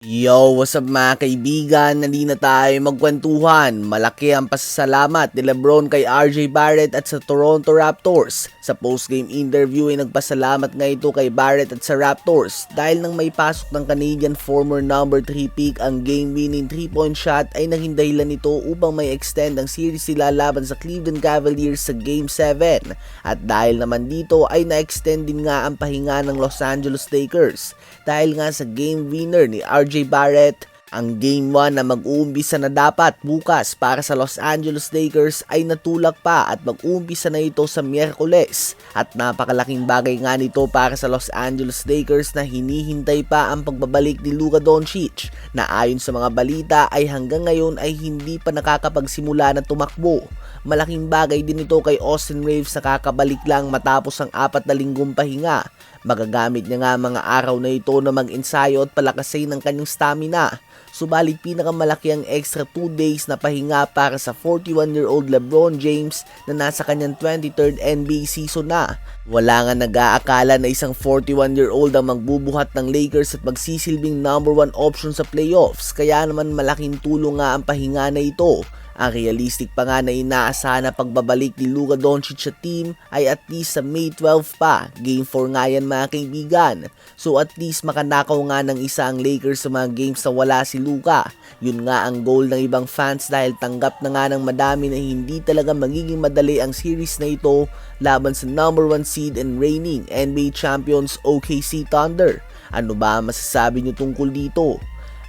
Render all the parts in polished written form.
Yo, what's up mga kaibigan? Nandito na tayo magkwentuhan. Malaki ang pasasalamat ni Lebron kay RJ Barrett at sa Toronto Raptors. Sa postgame interview ay nagpasalamat nga ito kay Barrett at sa Raptors dahil nang may pasok ng Canadian former number 3 pick ang game-winning 3-point shot ay naging dahilan nito upang may extend ang series nila laban sa Cleveland Cavaliers sa Game 7. At dahil naman dito ay na-extend din nga ang pahinga ng Los Angeles Lakers dahil nga sa game winner ni RJ Barrett. Ang Game 1 na mag-uumpisa na dapat bukas para sa Los Angeles Lakers ay natulak pa at mag-uumpisa na ito sa Miyerkules. At napakalaking bagay nga nito para sa Los Angeles Lakers na hinihintay pa ang pagbabalik ni Luka Doncic na ayon sa mga balita ay hanggang ngayon ay hindi pa nakakapagsimula na tumakbo. Malaking bagay din ito kay Austin Reaves na kakabalik lang matapos ang 4 na linggong pahinga. Magagamit niya nga mga araw na ito na mag-ensayo at palakasin ang kanyang stamina. Subalit pinakamalaki ang extra 2 days na pahinga para sa 41-year-old LeBron James na nasa kanyang 23rd NBA season na. Wala nga nag-aakala na isang 41-year-old ang magbubuhat ng Lakers at magsisilbing number 1 option sa playoffs, kaya naman malaking tulong nga ang pahinga na ito. Ang realistic pa nga na inaasahan na pagbabalik ni Luka Doncic sa team ay at least sa May 12 pa. Game 4 nga yan mga kaibigan. So at least makanakaw nga ng isa ang Lakers sa mga games na wala si Luka. Yun nga ang goal ng ibang fans dahil tanggap na nga ng madami na hindi talaga magiging madali ang series na ito laban sa number 1 seed and reigning NBA champions OKC Thunder. Ano ba masasabi niyo tungkol dito?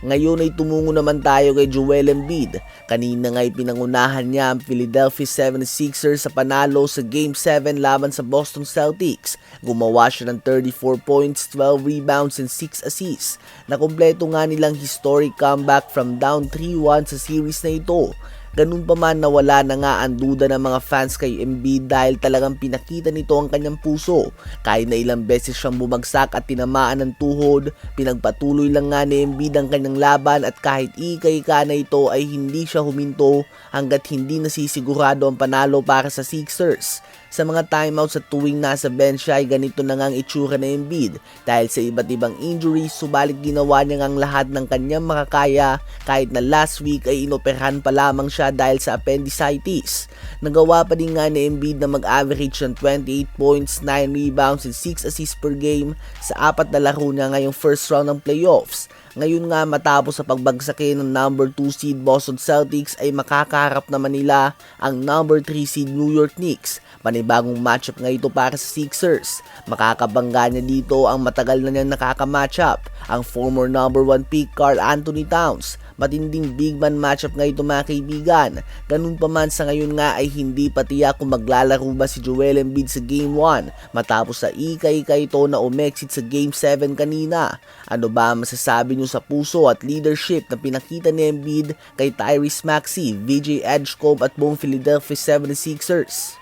Ngayon ay tumungo naman tayo kay Joel Embiid. Kanina nga ay pinangunahan niya ang Philadelphia 76ers sa panalo sa Game 7 laban sa Boston Celtics. Gumawa siya ng 34 points, 12 rebounds and 6 assists. Nakumpleto nga nilang historic comeback from down 3-1 sa series na ito. Ganun pa man nawala na nga ang duda ng mga fans kay Embiid dahil talagang pinakita nito ang kanyang puso. Kahit na ilang beses siyang bumagsak at tinamaan ng tuhod, pinagpatuloy lang nga ni Embiid ang kanyang laban at kahit ika-ika na ito ay hindi siya huminto hanggat hindi nasisigurado ang panalo para sa Sixers. Sa mga timeouts at tuwing nasa bench ay ganito na nga ang itsura ni Embiid dahil sa iba't ibang injuries, subalit ginawa niya ang lahat ng kanyang makakaya kahit na last week ay inoperahan pa lamang siya dahil sa appendicitis. Nagawa pa din nga ni Embiid na mag-average ng 28 points, 9 rebounds and 6 assists per game sa 4 na laro niya ngayong first round ng playoffs. Ngayon nga matapos sa pagbagsakin ng number 2 seed Boston Celtics ay makakaharap naman nila ang number 3 seed New York Knicks. Panibagong matchup nga ito para sa Sixers. Makakabangga niya dito ang matagal na niyang nakaka-matchup, ang former number 1 pick Karl Anthony Towns. Matinding big man matchup nga ito mga kaibigan. Ganun pa man sa ngayon nga ay hindi pa tiyak kung maglalaro ba si Joel Embiid sa Game 1 matapos sa ika-ika ito na umexit sa Game 7 kanina. Ano ba masasabi niyo sa puso at leadership na pinakita ni Embiid kay Tyrese Maxey, VJ Edgecombe at buong Philadelphia 76ers?